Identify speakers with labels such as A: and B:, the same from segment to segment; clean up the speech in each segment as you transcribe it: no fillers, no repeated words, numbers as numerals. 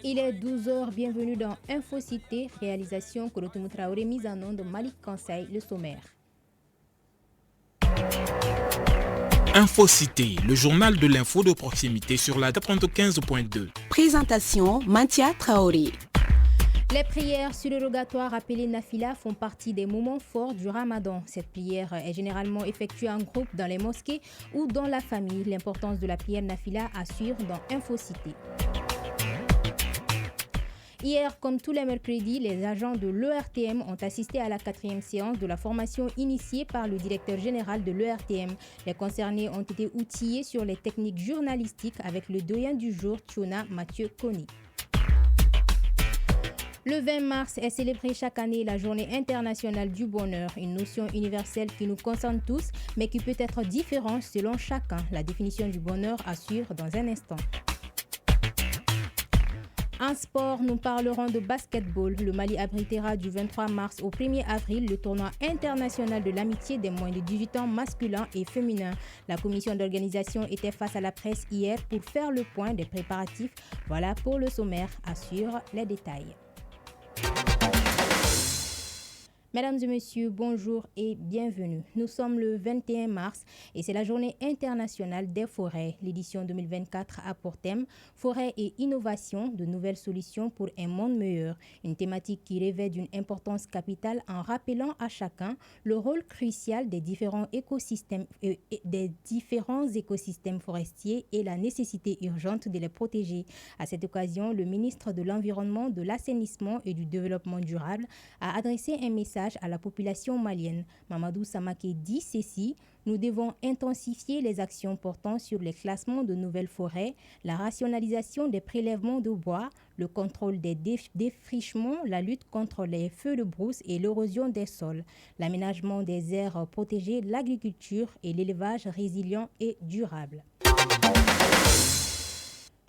A: Il est 12 heures, bienvenue dans Infocité, réalisation Kolotoumou Traoré, mise en onde de Malik Conseil, le sommaire.
B: Infocité, le journal de l'info de proximité sur la 95.2.
C: Présentation Mantia Traoré.
A: Les prières surérogatoires appelées Nafila font partie des moments forts du Ramadan. Cette prière est généralement effectuée en groupe dans les mosquées ou dans la famille. L'importance de la prière Nafila assure dans Infocité. Hier, comme tous les mercredis, les agents de l'ERTM ont assisté à la 4e séance de la formation initiée par le directeur général de l'ERTM. Les concernés ont été outillés sur les techniques journalistiques avec le doyen du jour, Tiona Mathieu Koni. Le 20 mars est célébrée chaque année la Journée internationale du bonheur, une notion universelle qui nous concerne tous, mais qui peut être différente selon chacun. La définition du bonheur assure dans un instant. En sport, nous parlerons de basketball. Le Mali abritera du 23 mars au 1er avril le tournoi international de l'amitié des moins de 18 ans masculins et féminins. La commission d'organisation était face à la presse hier pour faire le point des préparatifs. Voilà pour le sommaire, assure les détails. Mesdames et messieurs, bonjour et bienvenue. Nous sommes le 21 mars et c'est la journée internationale des forêts. L'édition 2024 a pour thème « Forêt et innovation, de nouvelles solutions pour un monde meilleur ». Une thématique qui revêt d'une importance capitale en rappelant à chacun le rôle crucial des différents écosystèmes forestiers et la nécessité urgente de les protéger. À cette occasion, le ministre de l'Environnement, de l'Assainissement et du Développement durable a adressé un message à la population malienne. Mamadou Samake dit ceci: nous devons intensifier les actions portant sur les classements de nouvelles forêts, la rationalisation des prélèvements de bois, le contrôle des défrichements, la lutte contre les feux de brousse et l'érosion des sols, l'aménagement des aires protégées, l'agriculture et l'élevage résilient et durable.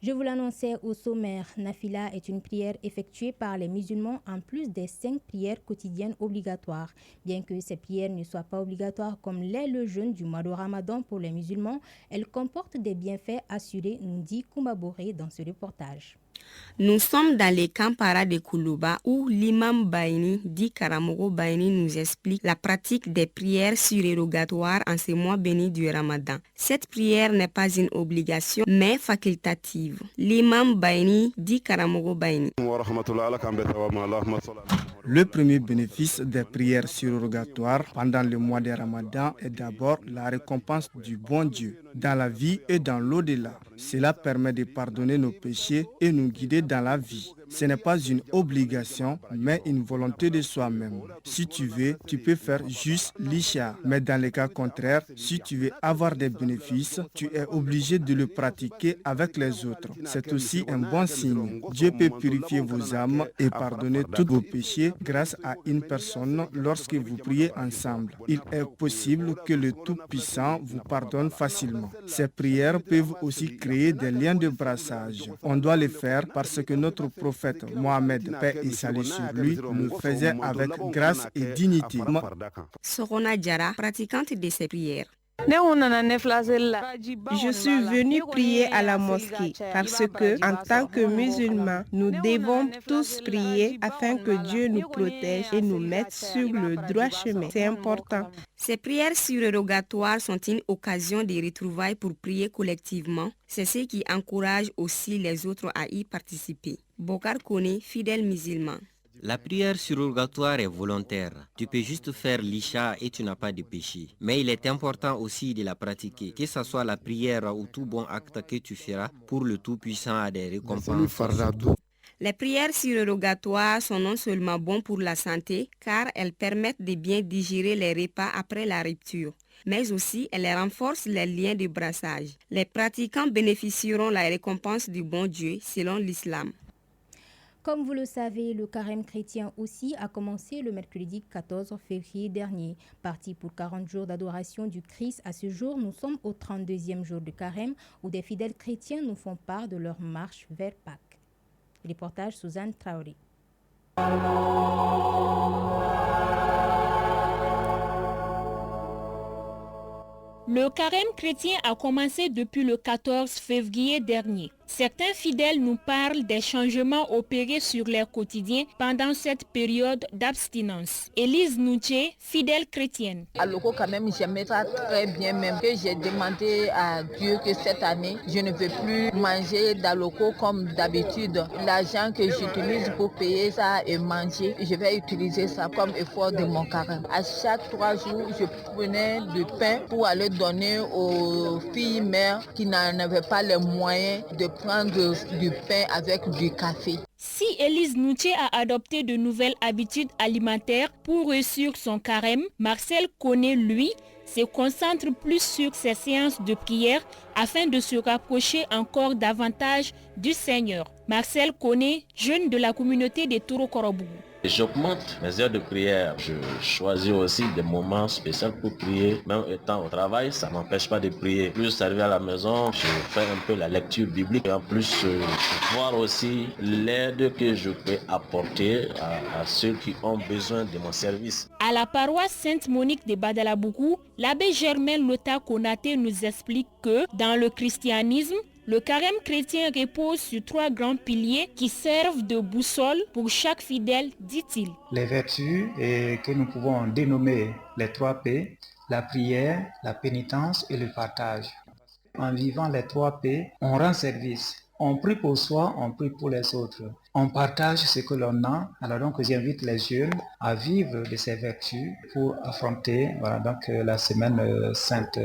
A: Je vous l'annonçais au sommaire, Nafila est une prière effectuée par les musulmans en plus des 5 prières quotidiennes obligatoires. Bien que ces prières ne soient pas obligatoires comme l'est le jeûne du mois de Ramadan pour les musulmans, elles comportent des bienfaits assurés, nous dit Koumba Boré dans ce reportage.
C: Nous sommes dans les Kampara de Koulouba où l'imam Baini, dit Karamogo Baini, nous explique la pratique des prières surérogatoires en ces mois bénis du Ramadan. Cette prière n'est pas une obligation mais facultative. L'imam Baini, dit Karamogo Baini.
D: Le premier bénéfice des prières surérogatoires pendant le mois de Ramadan est d'abord la récompense du bon Dieu dans la vie et dans l'au-delà. Cela permet de pardonner nos péchés et nous guider dans la vie. Ce n'est pas une obligation, mais une volonté de soi-même. Si tu veux, tu peux faire juste l'Isha. Mais dans les cas contraires, si tu veux avoir des bénéfices, tu es obligé de le pratiquer avec les autres. C'est aussi un bon signe. Dieu peut purifier vos âmes et pardonner tous vos péchés grâce à une personne lorsque vous priez ensemble. Il est possible que le Tout-Puissant vous pardonne facilement. Ces prières peuvent aussi créer des liens de brassage. On doit les faire parce que notre prophète Mohamed, paix et salut sur lui, le faisait avec grâce et dignité.
C: Sorona Diara, pratiquante de ces prières.
E: Je suis venu prier à la mosquée parce que, en tant que musulmans, nous devons tous prier afin que Dieu nous protège et nous mette sur le droit chemin. C'est important.
C: Ces prières surérogatoires sont une occasion de retrouvailles pour prier collectivement. C'est ce qui encourage aussi les autres à y participer. Bokar Kone, fidèle musulman.
F: La prière surrogatoire est volontaire. Tu peux juste faire l'isha et tu n'as pas de péché. Mais il est important aussi de la pratiquer, que ce soit la prière ou tout bon acte que tu feras, pour le Tout-Puissant a des récompenses.
C: Les prières surérogatoires sont non seulement bonnes pour la santé, car elles permettent de bien digérer les repas après la rupture, mais aussi elles renforcent les liens de brassage. Les pratiquants bénéficieront de la récompense du bon Dieu selon l'islam.
A: Comme vous le savez, le carême chrétien aussi a commencé le mercredi 14 février dernier. Parti pour 40 jours d'adoration du Christ, à ce jour, nous sommes au 32e jour de carême où des fidèles chrétiens nous font part de leur marche vers Pâques. Reportage Suzanne Traoré.
G: Le carême chrétien a commencé depuis le 14 février dernier. Certains fidèles nous parlent des changements opérés sur leur quotidien pendant cette période d'abstinence. Élise Nouché, fidèle chrétienne.
H: À Loko, quand même, j'aimais ça très bien, même que j'ai demandé à Dieu que cette année, je ne veux plus manger d'Aloko comme d'habitude. L'argent que j'utilise pour payer ça et manger, je vais utiliser ça comme effort de mon carême. À chaque 3 jours, je prenais du pain pour aller donner aux filles mères qui n'en avaient pas les moyens de prendre du pain avec du café.
G: Si Élise Nouché a adopté de nouvelles habitudes alimentaires pour réussir son carême, Marcel Koné, lui, se concentre plus sur ses séances de prière afin de se rapprocher encore davantage du Seigneur. Marcel Koné, jeune de la communauté de Touro-Korobougou.
I: J'augmente mes heures de prière. Je choisis aussi des moments spéciaux pour prier. Même étant au travail, ça ne m'empêche pas de prier. Plus arrivé à la maison, je fais un peu la lecture biblique. Et en plus, voir aussi l'aide que je peux apporter à ceux qui ont besoin de mon service.
G: À la paroisse Sainte-Monique de Badalabougou, l'abbé Germain Lota Konaté nous explique que dans le christianisme, le carême chrétien repose sur 3 grands piliers qui servent de boussole pour chaque fidèle, dit-il.
J: Les vertus que nous pouvons dénommer les 3 P, la prière, la pénitence et le partage. En vivant les 3 P, on rend service. On prie pour soi, on prie pour les autres. On partage ce que l'on a. Alors donc j'invite les jeunes à vivre de ces vertus pour affronter la semaine sainte.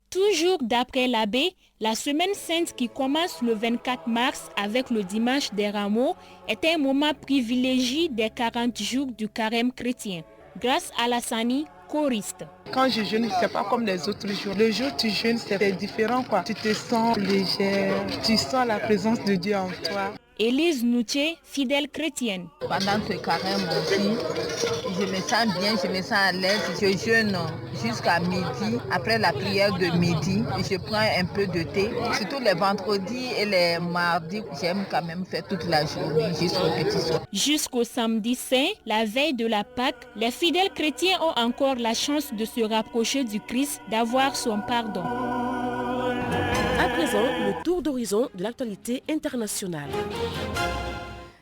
G: Toujours d'après l'abbé, la semaine sainte qui commence le 24 mars avec le dimanche des rameaux est un moment privilégié des 40 jours du carême chrétien. Grâce à la Sani, choriste.
K: Quand je jeûne, c'est pas comme les autres jours. Le jour où tu jeûnes, c'est différent quoi. Tu te sens légère, tu sens la présence de Dieu en toi.
G: Élise Nouché, fidèle chrétienne.
H: Pendant ce carême aussi, je me sens bien, je me sens à l'aise. Je jeûne jusqu'à midi. Après la prière de midi, je prends un peu de thé. Surtout les vendredis et les mardis, j'aime quand même faire toute la journée jusqu'au petit soir.
G: Jusqu'au samedi saint, la veille de la Pâque, les fidèles chrétiens ont encore la chance de se rapprocher du Christ, d'avoir son pardon.
L: À présent, le tour d'horizon de l'actualité internationale.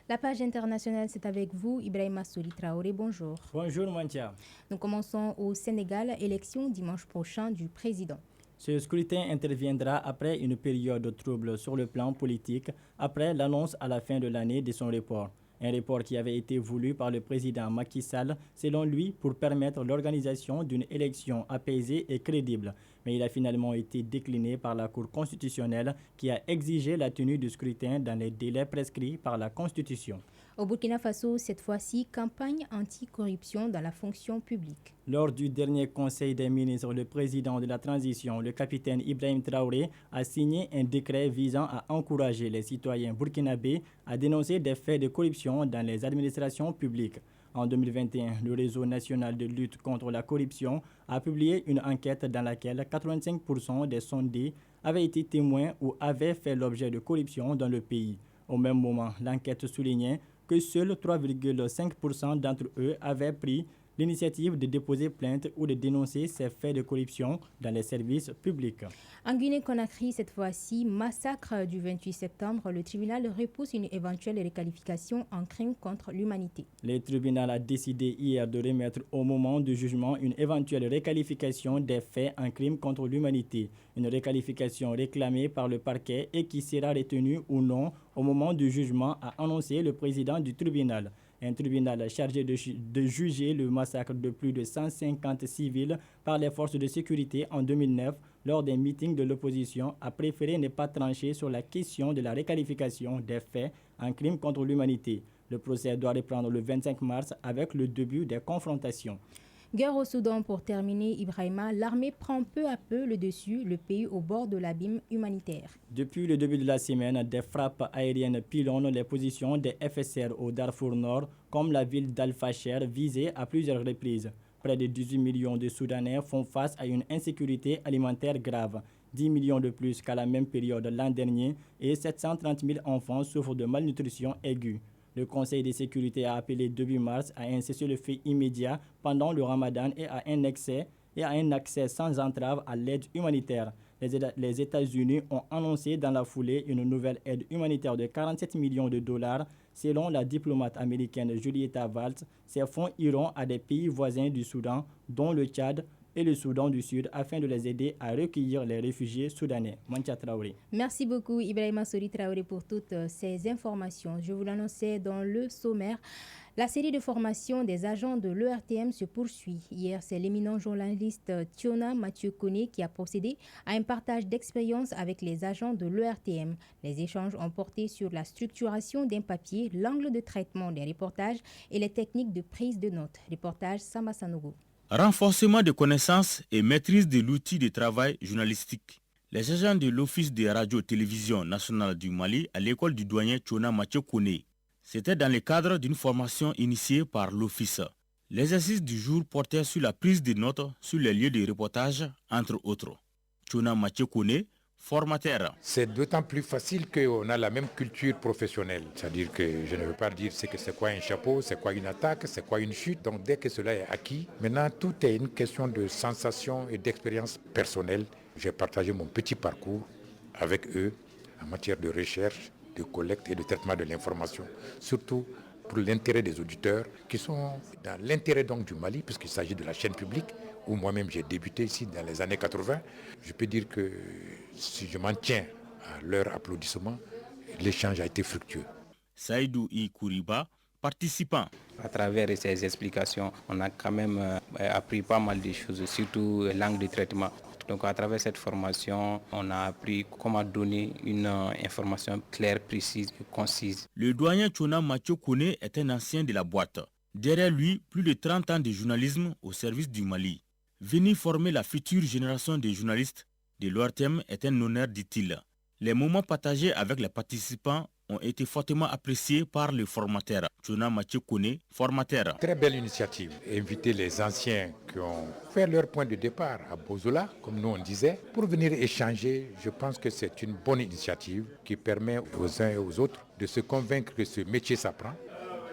A: La page internationale, c'est avec vous, Ibrahima Souli Traoré. Bonjour.
M: Bonjour, Mantia.
A: Nous commençons au Sénégal, élection dimanche prochain du président.
M: Ce scrutin interviendra après une période de trouble sur le plan politique, après l'annonce à la fin de l'année de son report. Un report qui avait été voulu par le président Macky Sall, selon lui, pour permettre l'organisation d'une élection apaisée et crédible. Mais il a finalement été décliné par la Cour constitutionnelle qui a exigé la tenue du scrutin dans les délais prescrits par la Constitution.
A: Au Burkina Faso, cette fois-ci, campagne anti-corruption dans la fonction publique.
M: Lors du dernier conseil des ministres, le président de la transition, le capitaine Ibrahim Traoré, a signé un décret visant à encourager les citoyens burkinabés à dénoncer des faits de corruption dans les administrations publiques. En 2021, le réseau national de lutte contre la corruption a publié une enquête dans laquelle 85% des sondés avaient été témoins ou avaient fait l'objet de corruption dans le pays. Au même moment, l'enquête soulignait que seuls 3,5% d'entre eux avaient pris l'initiative de déposer plainte ou de dénoncer ces faits de corruption dans les services publics.
A: En Guinée-Conakry, cette fois-ci, massacre du 28 septembre, le tribunal repousse une éventuelle requalification en crime contre l'humanité.
M: Le tribunal a décidé hier de remettre au moment du jugement une éventuelle requalification des faits en crime contre l'humanité. Une requalification réclamée par le parquet et qui sera retenue ou non au moment du jugement, a annoncé le président du tribunal. Un tribunal chargé de juger le massacre de plus de 150 civils par les forces de sécurité en 2009 lors d'un meeting de l'opposition a préféré ne pas trancher sur la question de la requalification des faits en crime contre l'humanité. Le procès doit reprendre le 25 mars avec le début des confrontations.
A: Guerre au Soudan pour terminer, Ibrahima, l'armée prend peu à peu le dessus, le pays au bord de l'abîme humanitaire.
M: Depuis le début de la semaine, des frappes aériennes pilonnent les positions des FSR au Darfour Nord, comme la ville d'Al-Fasher, visée à plusieurs reprises. Près de 18 millions de Soudanais font face à une insécurité alimentaire grave, 10 millions de plus qu'à la même période l'an dernier, et 730 000 enfants souffrent de malnutrition aiguë. Le Conseil de sécurité a appelé début mars à un cessez-le-feu immédiat pendant le Ramadan et à un accès sans entrave à l'aide humanitaire. Les États-Unis ont annoncé dans la foulée une nouvelle aide humanitaire de 47 millions de dollars. Selon la diplomate américaine Julieta Waltz, ces fonds iront à des pays voisins du Soudan, dont le Tchad et le Soudan du Sud, afin de les aider à recueillir les réfugiés soudanais. Mantia Traoré.
A: Merci beaucoup Ibrahima Sori Traoré pour toutes ces informations. Je vous l'annonçais dans le sommaire. La série de formation des agents de l'ERTM se poursuit. Hier, c'est l'éminent journaliste Tiona Mathieu Koné qui a procédé à un partage d'expérience avec les agents de l'ERTM. Les échanges ont porté sur la structuration d'un papier, l'angle de traitement des reportages et les techniques de prise de notes. Reportage Samba Sanogo.
B: Renforcement de connaissances et maîtrise de l'outil de travail journalistique. Les agents de l'Office de radio-télévision nationale du Mali à l'école du douanier Tiona Mathieu Koné. C'était dans le cadre d'une formation initiée par l'Office. L'exercice du jour portait sur la prise de notes sur les lieux de reportage, entre autres. Tiona Mathieu Koné, formateur.
N: C'est d'autant plus facile qu'on a la même culture professionnelle. C'est-à-dire que je ne veux pas dire c'est quoi un chapeau, c'est quoi une attaque, c'est quoi une chute. Donc dès que cela est acquis, maintenant tout est une question de sensation et d'expérience personnelle. J'ai partagé mon petit parcours avec eux en matière de recherche, de collecte et de traitement de l'information, surtout pour l'intérêt des auditeurs qui sont dans l'intérêt donc du Mali, puisqu'il s'agit de la chaîne publique, où moi-même j'ai débuté ici dans les années 80. Je peux dire que si je m'en tiens à leur applaudissement, l'échange a été fructueux.
B: Saïdou I. Kouriba, participant.
O: À travers ces explications, on a quand même appris pas mal de choses, surtout l'angle de traitement. Donc à travers cette formation, on a appris comment donner une information claire, précise et concise.
B: Le douanier Tiona Mathieu Koné est un ancien de la boîte. Derrière lui, plus de 30 ans de journalisme au service du Mali. Venir former la future génération de journalistes de l'ORTM est un honneur, dit-il. Les moments partagés avec les participants ont été fortement appréciés par le formateur. Tiona Mathieu Koné, formateur.
N: Très belle initiative. Inviter les anciens qui ont fait leur point de départ à Bozola, comme nous on disait, pour venir échanger. Je pense que c'est une bonne initiative qui permet aux uns et aux autres de se convaincre que ce métier s'apprend,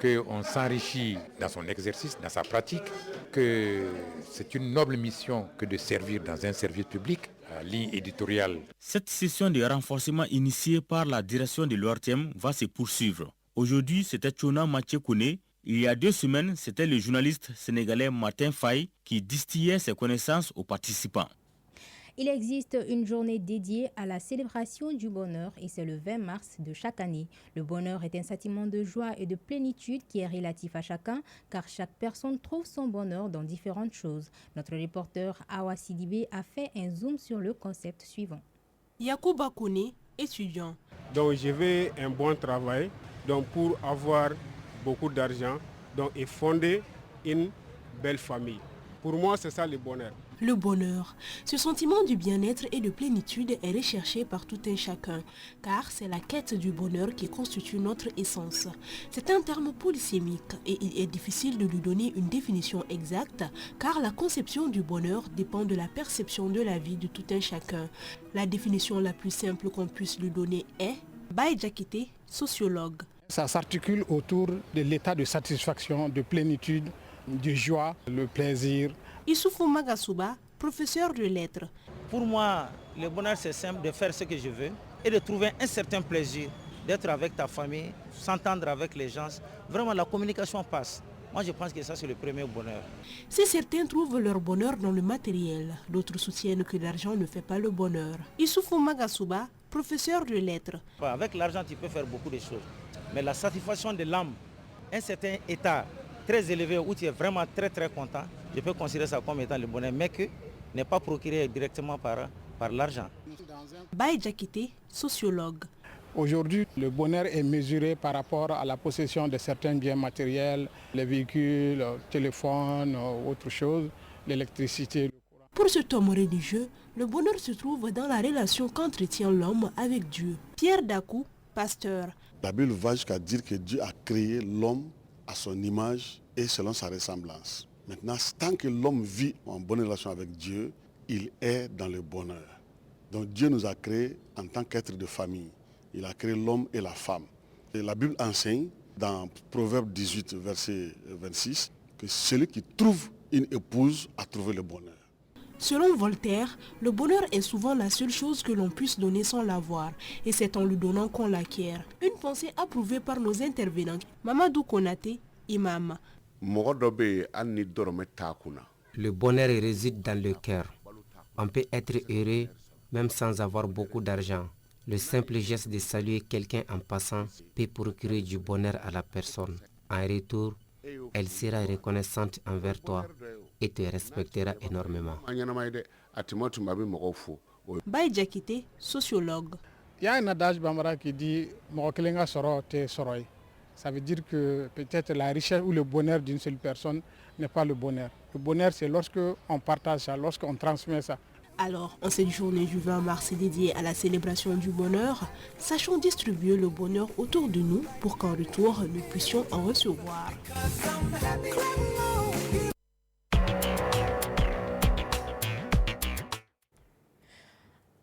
N: qu'on s'enrichit dans son exercice, dans sa pratique, que c'est une noble mission que de servir dans un service public, à ligne éditoriale.
B: Cette session de renforcement initiée par la direction de l'ORTM va se poursuivre. Aujourd'hui, c'était Tiona Mathieu Koné. Il y a 2 semaines, c'était le journaliste sénégalais Martin Faye qui distillait ses connaissances aux participants.
A: Il existe une journée dédiée à la célébration du bonheur et c'est le 20 mars de chaque année. Le bonheur est un sentiment de joie et de plénitude qui est relatif à chacun car chaque personne trouve son bonheur dans différentes choses. Notre reporter Awa Sidibé a fait un zoom sur le concept suivant.
L: Yacouba Koné, étudiant.
P: Donc je veux un bon travail donc pour avoir beaucoup d'argent et fonder une belle famille. Pour moi, c'est ça le bonheur.
L: Le bonheur, ce sentiment du bien-être et de plénitude est recherché par tout un chacun, car c'est la quête du bonheur qui constitue notre essence. C'est un terme polysémique et il est difficile de lui donner une définition exacte, car la conception du bonheur dépend de la perception de la vie de tout un chacun. La définition la plus simple qu'on puisse lui donner est Baye Jakite, sociologue.
Q: Ça s'articule autour de l'état de satisfaction, de plénitude, de joie, le plaisir.
L: Issoufou Magasuba, professeur de lettres.
R: Pour moi, le bonheur c'est simple de faire ce que je veux et de trouver un certain plaisir, d'être avec ta famille, s'entendre avec les gens. Vraiment la communication passe. Moi je pense que ça c'est le premier bonheur.
L: Si certains trouvent leur bonheur dans le matériel, d'autres soutiennent que l'argent ne fait pas le bonheur. Issoufou Magasuba, professeur de lettres.
R: Avec l'argent tu peux faire beaucoup de choses. Mais la satisfaction de l'âme, un certain état très élevé où tu es vraiment très content, je peux considérer ça comme étant le bonheur, mais que n'est pas procuré directement par l'argent.
L: Baye Jakite, sociologue.
Q: Aujourd'hui, le bonheur est mesuré par rapport à la possession de certains biens matériels, les véhicules, le téléphone, autre chose, l'électricité.
L: Pour cet homme religieux, le bonheur se trouve dans la relation qu'entretient l'homme avec Dieu. Pierre Dakou, pasteur.
S: La Bible va jusqu'à dire que Dieu a créé l'homme à son image et selon sa ressemblance. Maintenant, tant que l'homme vit en bonne relation avec Dieu, il est dans le bonheur. Donc Dieu nous a créés en tant qu'être de famille. Il a créé l'homme et la femme. Et la Bible enseigne dans Proverbe 18, verset 26, que celui qui trouve une épouse a trouvé le bonheur.
L: Selon Voltaire, le bonheur est souvent la seule chose que l'on puisse donner sans l'avoir, et c'est en le donnant qu'on l'acquiert. Une pensée approuvée par nos intervenants, Mamadou Konaté, imam.
T: Le bonheur réside dans le cœur. On peut être heureux même sans avoir beaucoup d'argent. Le simple geste de saluer quelqu'un en passant peut procurer du bonheur à la personne. En retour, elle sera reconnaissante envers toi et te respectera énormément.
L: Baye Diakité, sociologue.
Q: Il y a un adage bambara qui dit Mokokelenga soro te soroi. Ça veut dire que peut-être la richesse ou le bonheur d'une seule personne n'est pas le bonheur. Le bonheur, c'est lorsque on partage ça, lorsqu'on transmet ça.
L: Alors, en cette journée du 20 mars dédiée à la célébration du bonheur, sachons distribuer le bonheur autour de nous pour qu'en retour, nous puissions en recevoir.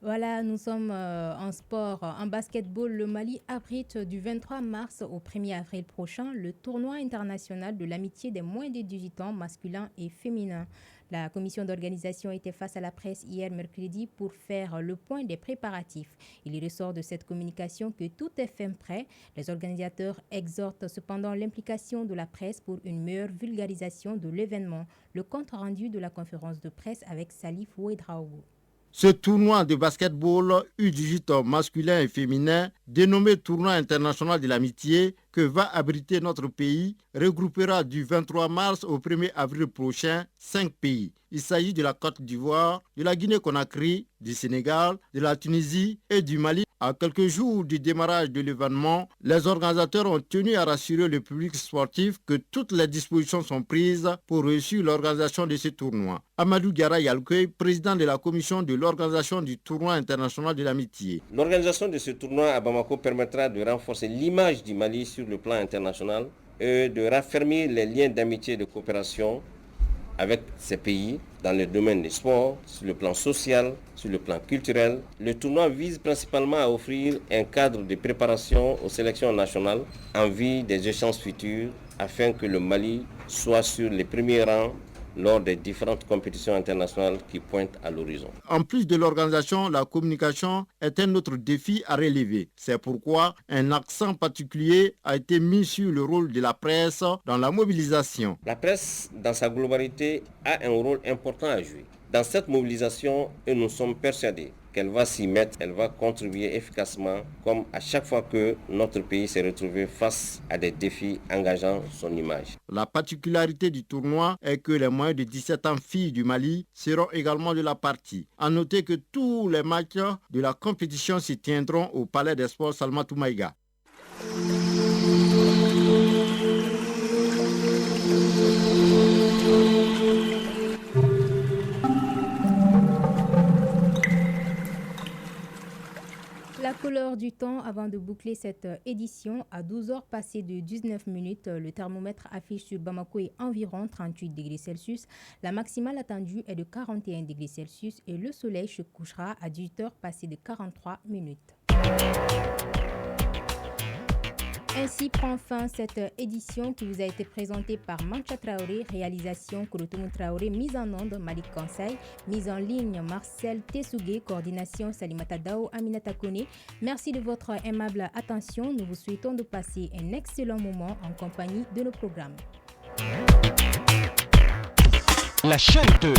A: Voilà, nous sommes en sport. En basketball, le Mali abrite du 23 mars au 1er avril prochain le tournoi international de l'amitié des moins de 18 ans masculins et féminins. La commission d'organisation était face à la presse hier mercredi pour faire le point des préparatifs. Il ressort de cette communication que tout est fin prêt. Les organisateurs exhortent cependant l'implication de la presse pour une meilleure vulgarisation de l'événement. Le compte rendu de la conférence de presse avec Salif Ouedraogo.
U: Ce tournoi de basketball U18 masculin et féminin, dénommé Tournoi international de l'amitié, que va abriter notre pays, regroupera du 23 mars au 1er avril prochain 5 pays. Il s'agit de la Côte d'Ivoire, de la Guinée-Conakry, du Sénégal, de la Tunisie et du Mali. À quelques jours du démarrage de l'événement, les organisateurs ont tenu à rassurer le public sportif que toutes les dispositions sont prises pour réussir l'organisation de ce tournoi. Amadou Diarra Yalkoy, président de la commission de l'organisation du tournoi international de l'amitié.
F: L'organisation de ce tournoi à Bamako permettra de renforcer l'image du Mali sur le plan international et de raffermir les liens d'amitié et de coopération avec ces pays dans le domaine des sports, sur le plan social, sur le plan culturel. Le tournoi vise principalement à offrir un cadre de préparation aux sélections nationales en vue des échéances futures afin que le Mali soit sur les premiers rangs lors des différentes compétitions internationales qui pointent à l'horizon.
U: En plus de l'organisation, la communication est un autre défi à relever. C'est pourquoi un accent particulier a été mis sur le rôle de la presse dans la mobilisation.
F: La presse, dans sa globalité, a un rôle important à jouer. Dans cette mobilisation, nous sommes persuadés qu'elle va s'y mettre, elle va contribuer efficacement, comme à chaque fois que notre pays s'est retrouvé face à des défis engageant son image.
U: La particularité du tournoi est que les moins de 17 ans filles du Mali seront également de la partie. À noter que tous les matchs de la compétition se tiendront au Palais des Sports Salmatou Maïga.
A: La couleur du temps avant de boucler cette édition. À 12h passées de 19 minutes, le thermomètre affiche sur Bamako et environ 38 degrés Celsius. La maximale attendue est de 41 degrés Celsius et le soleil se couchera à 18h passées de 43 minutes. Ainsi prend fin cette édition qui vous a été présentée par Mancha Traoré, réalisation Kouroutoumou Traoré, mise en onde Malik Conseil, mise en ligne Marcel Tessougué, coordination Salimata Dao, Aminata Kone. Merci de votre aimable attention. Nous vous souhaitons de passer un excellent moment en compagnie de nos programmes.
V: La chaîne 2.